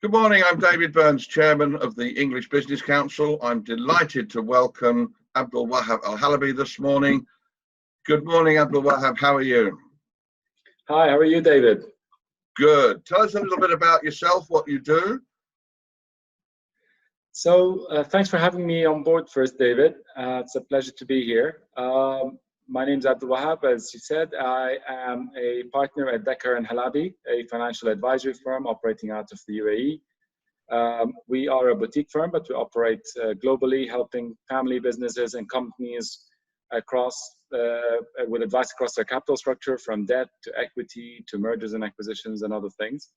Good morning, I'm David Burns, Chairman of the English Business Council. I'm delighted to welcome Abdul Wahab Al-Halabi this morning. Good morning, Abdul Wahab, how are you? Hi, how are you, David? Good. Tell us a little bit about yourself, what you do. Thanks for having me on board first, David. It's a pleasure to be here. My name is Abdul Wahab, as you said. I am a partner at Abdul Wahab Al-Halabi, a financial advisory firm operating out of the UAE. We are a boutique firm, but we operate globally, helping family businesses and companies with advice across their capital structure, from debt to equity to mergers and acquisitions and other things.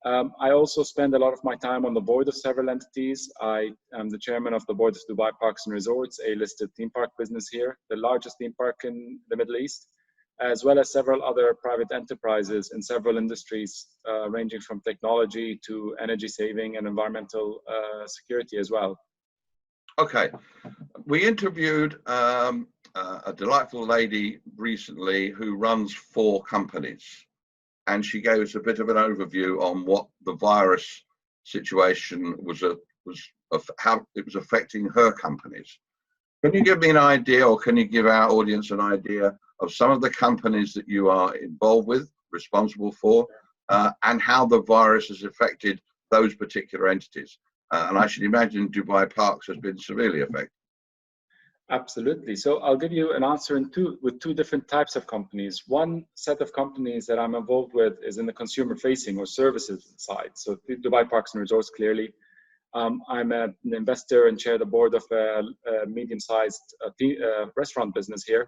I also spend a lot of my time on the board of several entities. I am the chairman of the board of Dubai Parks and Resorts, a listed theme park business here, the largest theme park in the Middle East, as well as several other private enterprises in several industries, ranging from technology to energy saving and environmental security as well. Okay, we interviewed a delightful lady recently who runs 4 companies. And she gave us a bit of an overview on what the virus situation how it was affecting her companies. Can you give me an idea, or can you give our audience an idea of some of the companies that you are involved with, responsible for, and how the virus has affected those particular entities? And I should imagine Dubai Parks has been severely affected. Absolutely. So I'll give you an answer with two different types of companies. One set of companies that I'm involved with is in the consumer facing or services side. So Dubai Parks and Resorts, clearly. I'm an investor and chair the board of a medium-sized restaurant business here,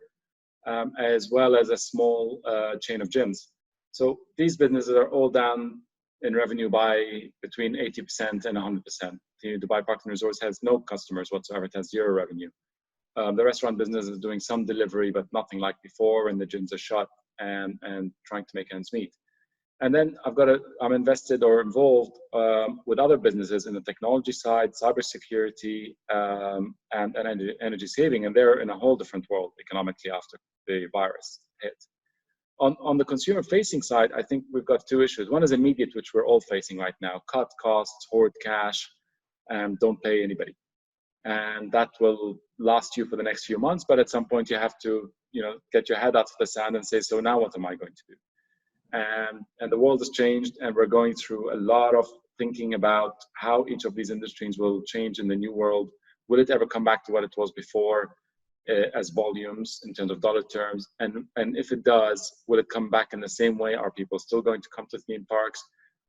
as well as a small chain of gyms. So these businesses are all down in revenue by between 80% and 100%. Dubai Parks and Resorts has no customers whatsoever. It has 0 revenue. The restaurant business is doing some delivery, but nothing like before, and the gyms are shut and trying to make ends meet. And then I'm invested or involved with other businesses in the technology side, cybersecurity, and energy saving, and they're in a whole different world economically after the virus hit. On the consumer-facing side, I think we've got 2 issues. One is immediate, which we're all facing right now: cut costs, hoard cash, and don't pay anybody. And that will last you for the next few months, but at some point you have to, get your head out of the sand and say, so now what am I going to do? And the world has changed, and we're going through a lot of thinking about how each of these industries will change in the new world. Will it ever come back to what it was before as volumes in terms of dollar terms? And if it does, will it come back in the same way? Are people still going to come to theme parks?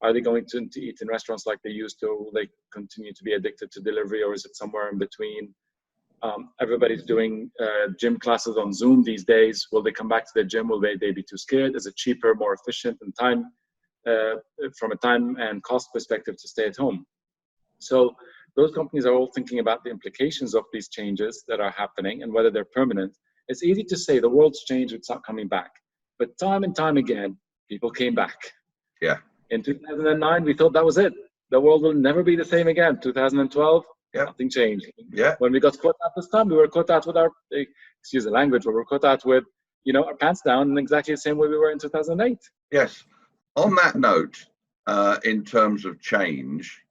Are they going to eat in restaurants like they used to? Will they continue to be addicted to delivery, or is it somewhere in between? Everybody's doing gym classes on Zoom these days. Will they come back to the gym? Will they be too scared? Is it cheaper, more efficient, and from a time and cost perspective to stay at home? So those companies are all thinking about the implications of these changes that are happening and whether they're permanent. It's easy to say the world's changed, it's not coming back. But time and time again, people came back. Yeah. In 2009, we thought that was it. The world will never be the same again. 2012, nothing changed. Yeah. When we got caught out this time, we were caught out with our, excuse the language, but we were caught out with, our pants down in exactly the same way we were in 2008. Yes. On that note, in terms of change,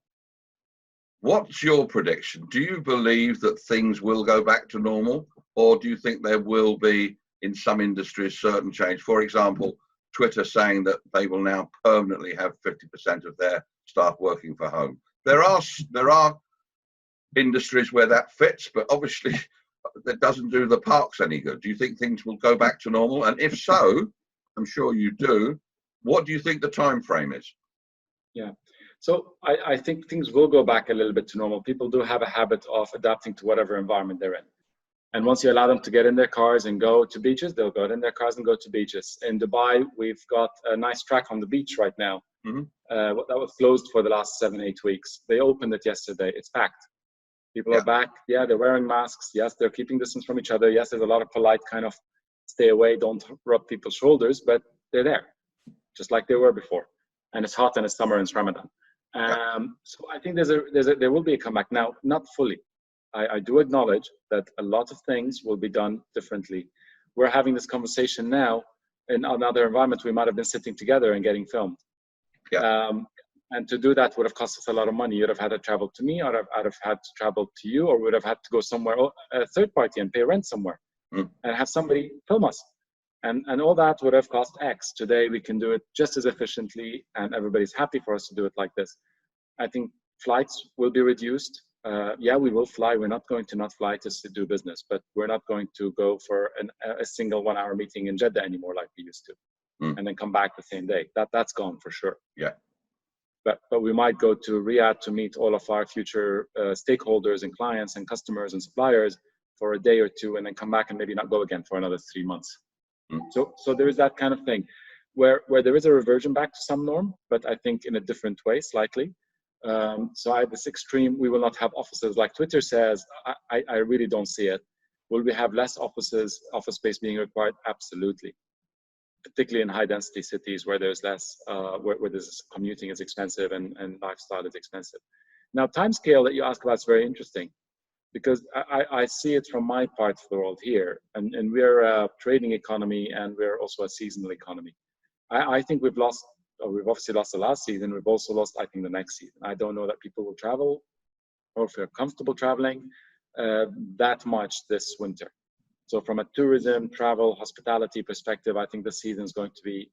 what's your prediction? Do you believe that things will go back to normal, or do you think there will be, in some industries, certain change? For example, Twitter saying that they will now permanently have 50% of their staff working from home. There are industries where that fits, but obviously that doesn't do the parks any good. Do you think things will go back to normal? And if so, I'm sure you do, what do you think the time frame is? Yeah, so I think things will go back a little bit to normal. People do have a habit of adapting to whatever environment they're in. And once you allow them to get in their cars and go to beaches, they'll go in their cars and go to beaches. In Dubai, we've got a nice track on the beach right now. Mm-hmm. That was closed for the last 7-8 weeks. They opened it yesterday. It's packed. People are back. Yeah, they're wearing masks. Yes, they're keeping distance from each other. Yes, there's a lot of polite kind of stay away, don't rub people's shoulders, but they're there, just like they were before. And it's hot and it's summer and it's Ramadan. So I think there will be a comeback. Now, not fully. I do acknowledge that a lot of things will be done differently. We're having this conversation now in another environment. We might have been sitting together and getting filmed. Yeah. And to do that would have cost us a lot of money. You'd have had to travel to me, or I'd have had to travel to you, or would have had to go somewhere, a third party, and pay rent somewhere, and have somebody film us. And all that would have cost X. Today, we can do it just as efficiently, and everybody's happy for us to do it like this. I think flights will be reduced. Yeah, we will fly. We're not going to not fly to do business, but we're not going to go for a single 1 hour meeting in Jeddah anymore like we used to, and then come back the same day. That's gone for sure. Yeah. But we might go to Riyadh to meet all of our future stakeholders and clients and customers and suppliers for a day or two, and then come back and maybe not go again for another 3 months. So there is that kind of thing where there is a reversion back to some norm, but I think in a different way, slightly. So at this extreme, we will not have offices like Twitter says. I really don't see it. Will we have less office space being required? Absolutely. Particularly in high density cities where there's less, where there's commuting is expensive and lifestyle is expensive. Now, timescale that you ask about is very interesting, because I see it from my part of the world here, and we're a trading economy, and we're also a seasonal economy. I think we've obviously lost the last season. We've also lost, I think, the next season. I don't know that people will travel or feel comfortable traveling that much this winter. So from a tourism, travel, hospitality perspective, I think the season is going to be,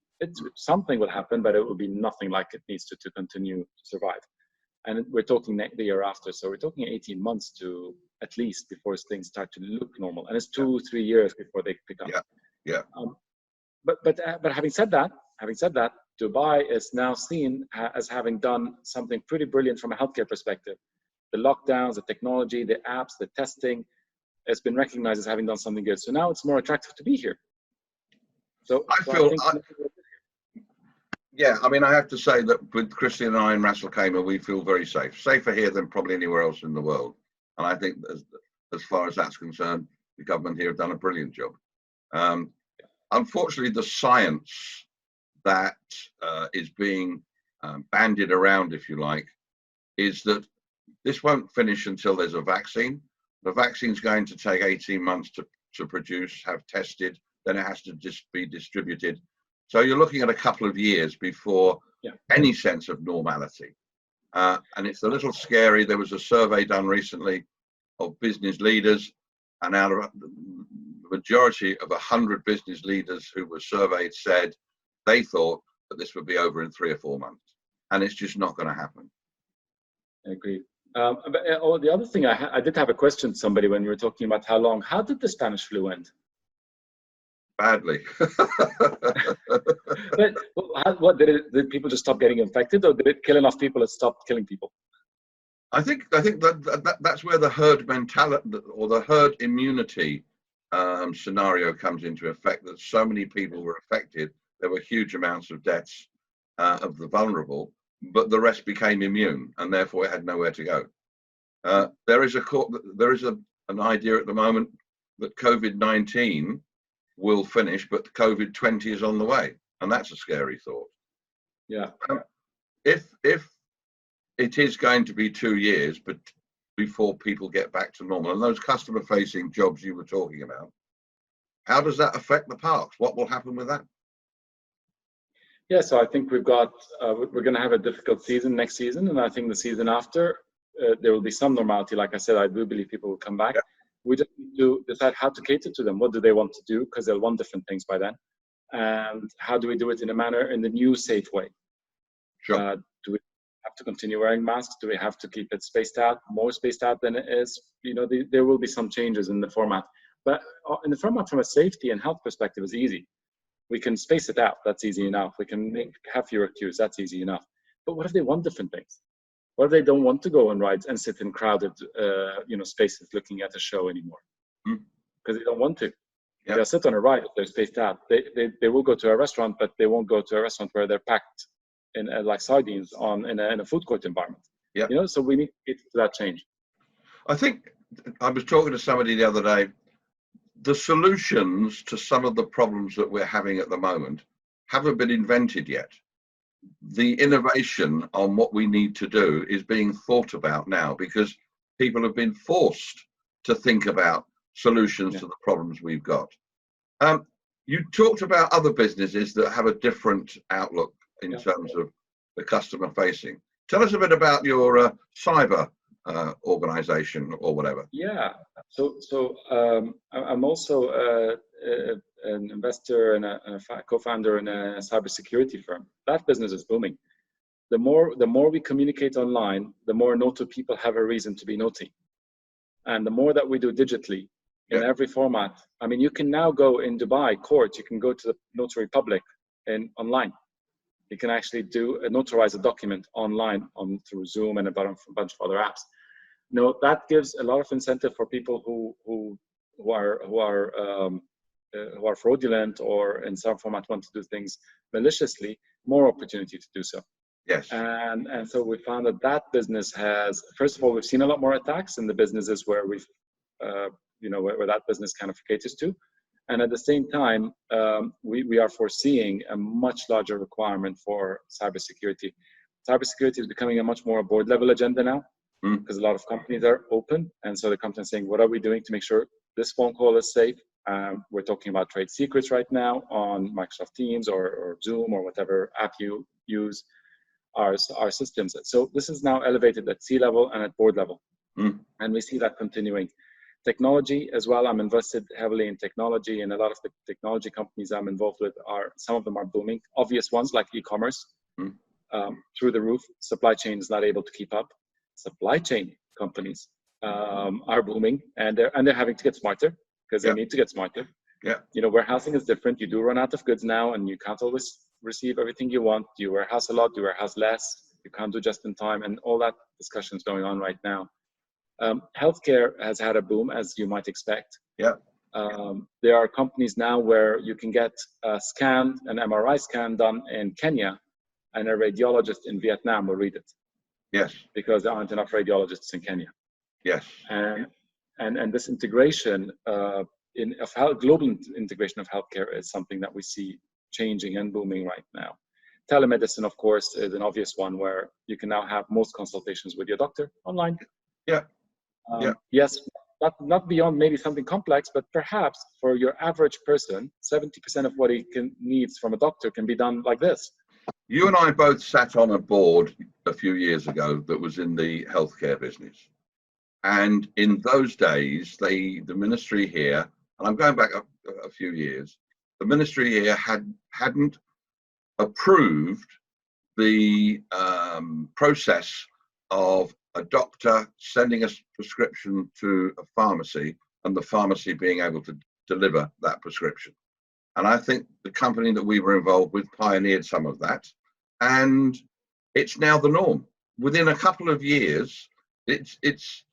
something will happen, but it will be nothing like it needs to continue to survive. And we're talking the year after. So we're talking 18 months to at least before things start to look normal. And it's 2-3 years before they pick up. Yeah. But having said that, Dubai is now seen as having done something pretty brilliant from a healthcare perspective. The lockdowns, the technology, the apps, the testing, it's been recognized as having done something good. So now it's more attractive to be here. Yeah, I mean, I have to say that with Christian and I in Ras Al Khaimah, we feel very safe. Safer here than probably anywhere else in the world. And I think as far as that's concerned, the government here have done a brilliant job. Unfortunately, the science that is being bandied around, if you like, is that this won't finish until there's a vaccine. The vaccine's going to take 18 months to produce, have tested, then it has to just be distributed. So you're looking at a couple of years before any sense of normality. And it's a little scary. There was a survey done recently of business leaders, and out of the majority of 100 business leaders who were surveyed said they thought that this would be over in 3 or 4 months. And it's just not going to happen. I agree. But the other thing, I did have a question to somebody when we were talking about how long. How did the Spanish flu end? Badly. But what did people just stop getting infected, or did it kill enough people that stopped killing people? I think that's where the herd mentality or the herd immunity scenario comes into effect. That so many people were affected, there were huge amounts of deaths of the vulnerable, but the rest became immune, and therefore it had nowhere to go. There is an idea at the moment that COVID-19 will finish, but COVID-20 is on the way, and that's a scary thought. Yeah. If it is going to be 2 years, but before people get back to normal, and those customer-facing jobs you were talking about, how does that affect the parks? What will happen with that? Yeah, so I think we're going to have a difficult season next season, and I think the season after there will be some normality. Like I said, I do believe people will come back. Yeah. We just need to decide how to cater to them. What do they want to do? Because they'll want different things by then. And how do we do it in the new safe way? Sure. Do we have to continue wearing masks? Do we have to keep it spaced out, more spaced out than it is? There will be some changes in the format. But in the format from a safety and health perspective is easy. We can space it out. That's easy enough. We can have fewer queues. That's easy enough. But what if they want different things? What if they don't want to go on rides and sit in crowded, spaces looking at a show anymore? Because they don't want to. Yep. They'll sit on a ride if they're spaced out. They will go to a restaurant, but they won't go to a restaurant where they're packed in like sardines in a food court environment. Yeah. So we need to get to that change. I think I was talking to somebody the other day. The solutions to some of the problems that we're having at the moment haven't been invented yet. The innovation on what we need to do is being thought about now, because people have been forced to think about solutions to the problems we've got. You talked about other businesses that have a different outlook in terms of the customer facing. Tell us a bit about your cyber organization or whatever. Yeah. I'm also an investor and a co-founder in a cybersecurity firm. That business is booming. The more we communicate online, the more notary people have a reason to be notary. And the more that we do digitally in every format. I mean, you can now go in Dubai court, you can go to the notary public and online. You can actually notarize a document online through Zoom and a bunch of other apps. That gives a lot of incentive for people who are fraudulent or in some format want to do things maliciously, more opportunity to do so. Yes. And so we found that business has, first of all, we've seen a lot more attacks in the businesses where we've, where that business kind of caters to. And at the same time, we are foreseeing a much larger requirement for cybersecurity. Cybersecurity is becoming a much more board level agenda now, because a lot of companies are open. And so the companies are saying, what are we doing to make sure this phone call is safe? We're talking about trade secrets right now on Microsoft Teams or Zoom or whatever app you use, our systems. So this is now elevated at C-level and at board level. And we see that continuing. Technology as well. I'm invested heavily in technology, and a lot of the technology companies I'm involved with some of them are booming. Obvious ones like e-commerce, through the roof. Supply chain is not able to keep up. Supply chain companies are booming, and they're having to get smarter because they need to get smarter. Yeah. Warehousing is different. You do run out of goods now, and you can't always receive everything you want. You warehouse a lot, you warehouse less. You can't do just in time, and all that discussion is going on right now. Healthcare has had a boom, as you might expect. Yeah. There are companies now where you can get an MRI scan done in Kenya, and a radiologist in Vietnam will read it. Yes. Because there aren't enough radiologists in Kenya. Yes. And this integration global integration of healthcare is something that we see changing and booming right now. Telemedicine, of course, is an obvious one where you can now have most consultations with your doctor online. Yeah. Yes, not beyond maybe something complex, but perhaps for your average person, 70% of what he needs from a doctor can be done like this. You and I both sat on a board a few years ago that was in the healthcare business. And in those days, the ministry here, and I'm going back a few years, the ministry here hadn't approved the process of a doctor sending a prescription to a pharmacy and the pharmacy being able to deliver that prescription. And I think the company that we were involved with pioneered some of that, and it's now the norm. Within a couple of years, it's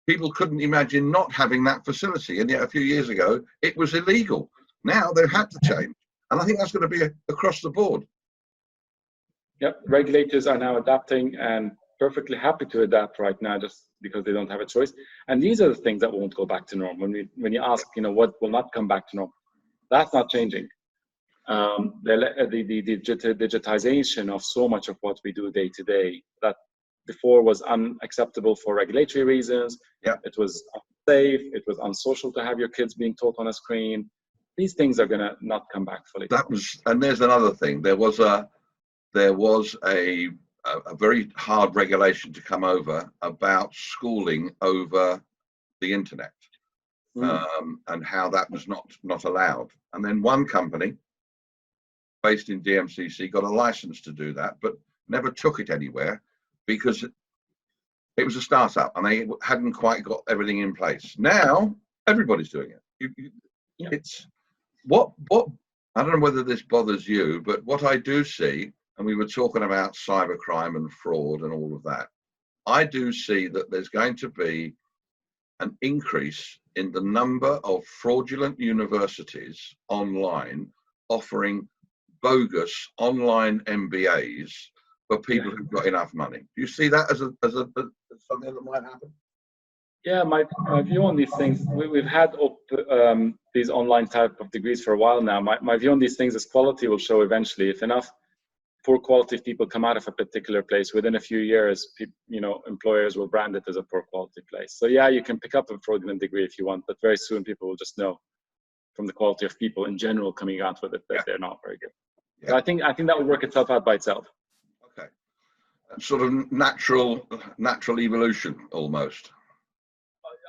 people couldn't imagine not having that facility, and yet a few years ago it was illegal. Now they've had to change, and I think that's going to be across the board. Yep, regulators are now adapting and perfectly happy to adapt right now, just because they don't have a choice. And these are the things that won't go back to normal. When you ask, what will not come back to normal, that's not changing. The digitization of so much of what we do day to day that before was unacceptable for regulatory reasons. Yeah. It was unsafe. It was unsocial to have your kids being taught on a screen. These things are going to not come back fully. And there's another thing. There was a very hard regulation to come over about schooling over the internet, and how that was not allowed. And then one company based in DMCC got a license to do that, but never took it anywhere because it was a startup and they hadn't quite got everything in place. Now everybody's doing it. It's what I don't know whether this bothers you, but what I do see, and we were talking about cybercrime and fraud and all of that, I do see that there's going to be an increase in the number of fraudulent universities online offering bogus online MBAs for people who've got enough money. Do you see that as something that might happen? Yeah, my view on these things, we've had these online type of degrees for a while now. My view on these things is quality will show eventually. If enough poor quality people come out of a particular place, within a few years, employers will brand it as a poor quality place. So yeah, you can pick up a fraudulent degree if you want, but very soon people will just know from the quality of people in general coming out with it that they're not very good. Yeah. So I think that will work itself out by itself. Okay. Sort of natural evolution almost.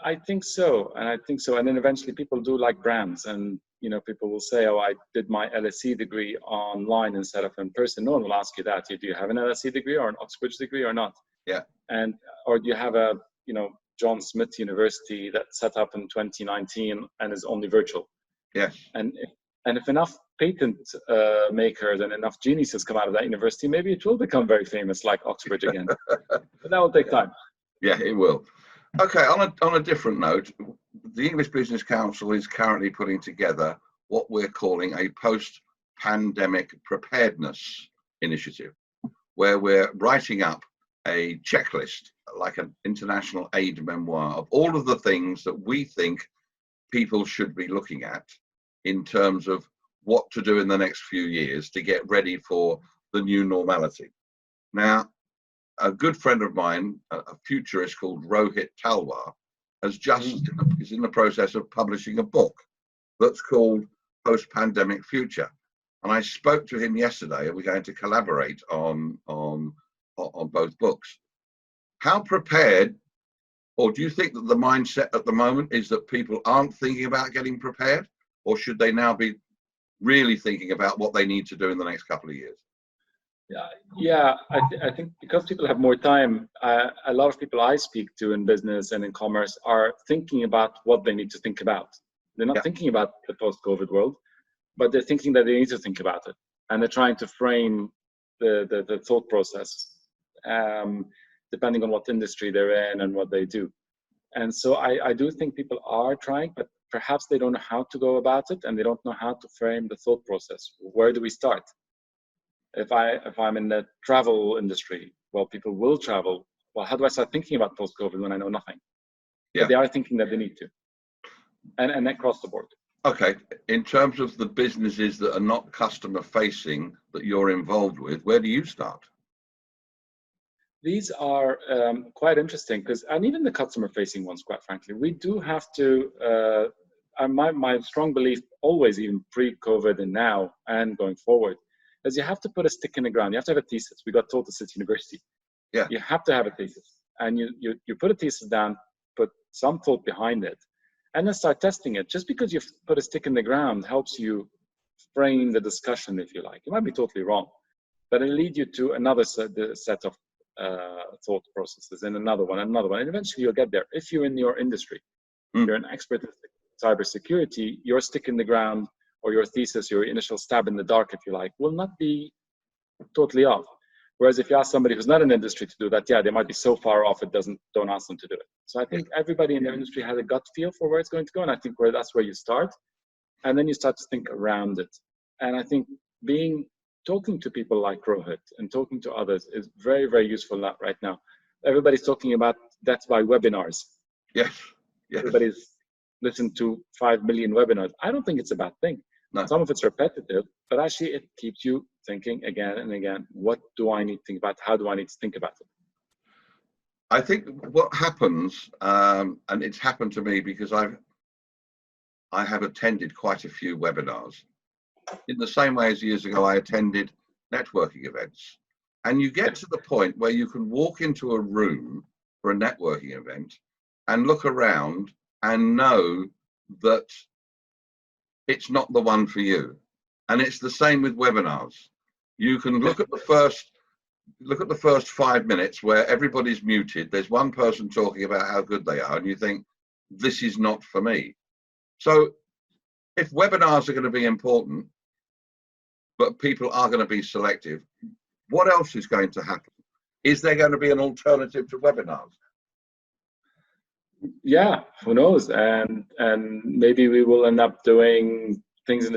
I think so, and I think so. And then eventually people do like brands, and people will say, "Oh, I did my LSE degree online instead of in person." No one will ask you that. Do you have an LSE degree or an Oxbridge degree or not? Yeah. And or do you have a John Smith University that set up in 2019 and is only virtual? Yes. And if enough patent makers and enough geniuses come out of that university, maybe it will become very famous like Oxbridge again. But that will take time. Yeah, it will. Okay, on a different note, the English Business Council is currently putting together what we're calling a post-pandemic preparedness initiative, where we're writing up a checklist, like an international aid memoir, of all of the things that we think people should be looking at in terms of what to do in the next few years to get ready for the new normality. Now, a good friend of mine, a futurist called Rohit Talwar, is in the process of publishing a book that's called Post-Pandemic Future. And I spoke to him yesterday, and we're going to collaborate on both books. How prepared, or do you think that the mindset at the moment is that people aren't thinking about getting prepared, or should they now be really thinking about what they need to do in the next couple of years? Yeah, I think because people have more time, a lot of people I speak to in business and in commerce are thinking about what they need to think about. They're not thinking about the post-COVID world, but they're thinking that they need to think about it. And they're trying to frame the thought process, depending on what industry they're in and what they do. And so I do think people are trying, but perhaps they don't know how to go about it, and they don't know how to frame the thought process. Where do we start? If I'm in the travel industry, well, people will travel. Well, how do I start thinking about post-COVID when I know nothing? Yeah. But they are thinking that they need to, and across the board. Okay, in terms of the businesses that are not customer facing that you're involved with, where do you start? These are quite interesting and even the customer facing ones, quite frankly, we do have to. My strong belief, always, even pre-COVID and now and going forward, is you have to put a stick in the ground. You have to have a thesis. We got told this at university. Yeah. You have to have a thesis, and you put a thesis down, put some thought behind it, and then start testing it. Just because you've put a stick in the ground helps you frame the discussion, if you like. You might be totally wrong, but it'll lead you to another set of thought processes, and another one, and eventually you'll get there. If you're in your industry, you're an expert in cybersecurity, your stick in the ground, or your thesis, your initial stab in the dark, if you like, will not be totally off. Whereas if you ask somebody who's not in industry to do that, yeah, they might be so far off, don't ask them to do it. So I think everybody in their industry has a gut feel for where it's going to go, and I think that's where you start, and then you start to think around it. And I think talking to people like Rohit and talking to others is very, very useful right now. Everybody's talking about death by webinars. Yes. Everybody's listened to 5 million webinars. I don't think it's a bad thing. No. Some of it's repetitive, but actually it keeps you thinking again and again, what do I need to think about? How do I need to think about it? I think what happens, and it's happened to me because I have attended quite a few webinars. In the same way as years ago, I attended networking events. And you get to the point where you can walk into a room for a networking event and look around and know that it's not the one for you. And it's the same with webinars. You can look at the first 5 minutes where everybody's muted. There's one person talking about how good they are, and you think, this is not for me. So if webinars are going to be important, but people are going to be selective, what else is going to happen? Is there going to be an alternative to webinars? Yeah, who knows? And maybe we will end up doing things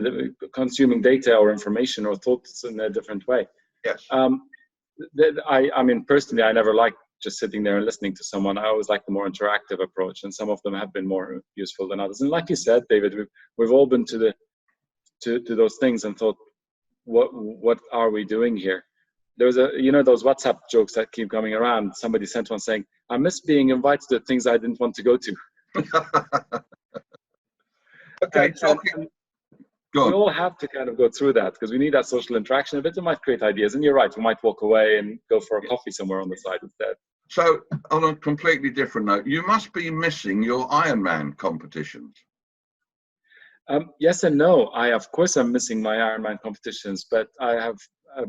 consuming data or information or thoughts in a different way. Yes. I mean, personally, I never liked just sitting there and listening to someone. I always like the more interactive approach, and some of them have been more useful than others. And like you said, David, we've all been to those things and thought, what are we doing here? There was those WhatsApp jokes that keep coming around. Somebody sent one saying, I miss being invited to things I didn't want to go to. Okay, Go we on. all have to kind of go through that because we need that social interaction. A bit, it might create ideas. And you're right, we might walk away and go for a coffee somewhere on the side instead. So, on a completely different note, you must be missing your Ironman competitions. Yes and no. Of course, I'm missing my Ironman competitions, but I've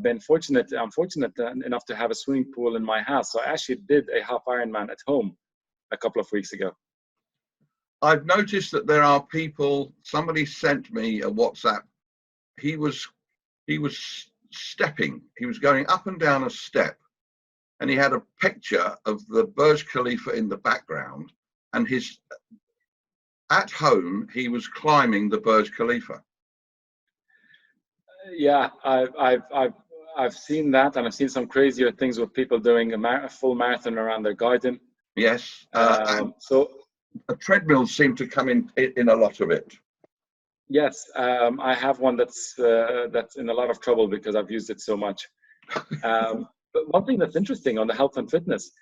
been fortunate. I'm fortunate enough to have a swimming pool in my house. So I actually did a half Ironman at home a couple of weeks ago. I've noticed that there are people. Somebody sent me a WhatsApp. He was stepping. He was going up and down a step, and he had a picture of the Burj Khalifa in the background, and at home he was climbing the Burj Khalifa. Yeah, I've seen that, and I've seen some crazier things with people doing a full marathon around their garden. Yes. So treadmills seem to come in a lot of it. yes, I have one that's in a lot of trouble because I've used it so much. But one thing that's interesting on the health and fitness,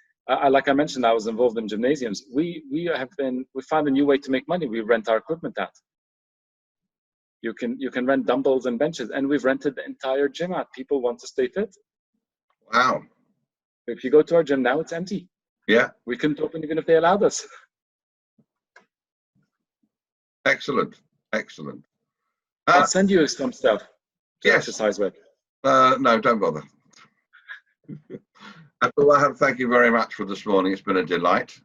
like I mentioned, I was involved in gymnasiums. We found a new way to make money. We rent our equipment out. You can rent dumbbells and benches, and we've rented the entire gym out. People want to stay fit. Wow. If you go to our gym now, it's empty. Yeah. We couldn't open even if they allowed us. Excellent. Excellent. I'll send you some stuff to exercise with. No, don't bother. Abdul Wahab, thank you very much for this morning. It's been a delight.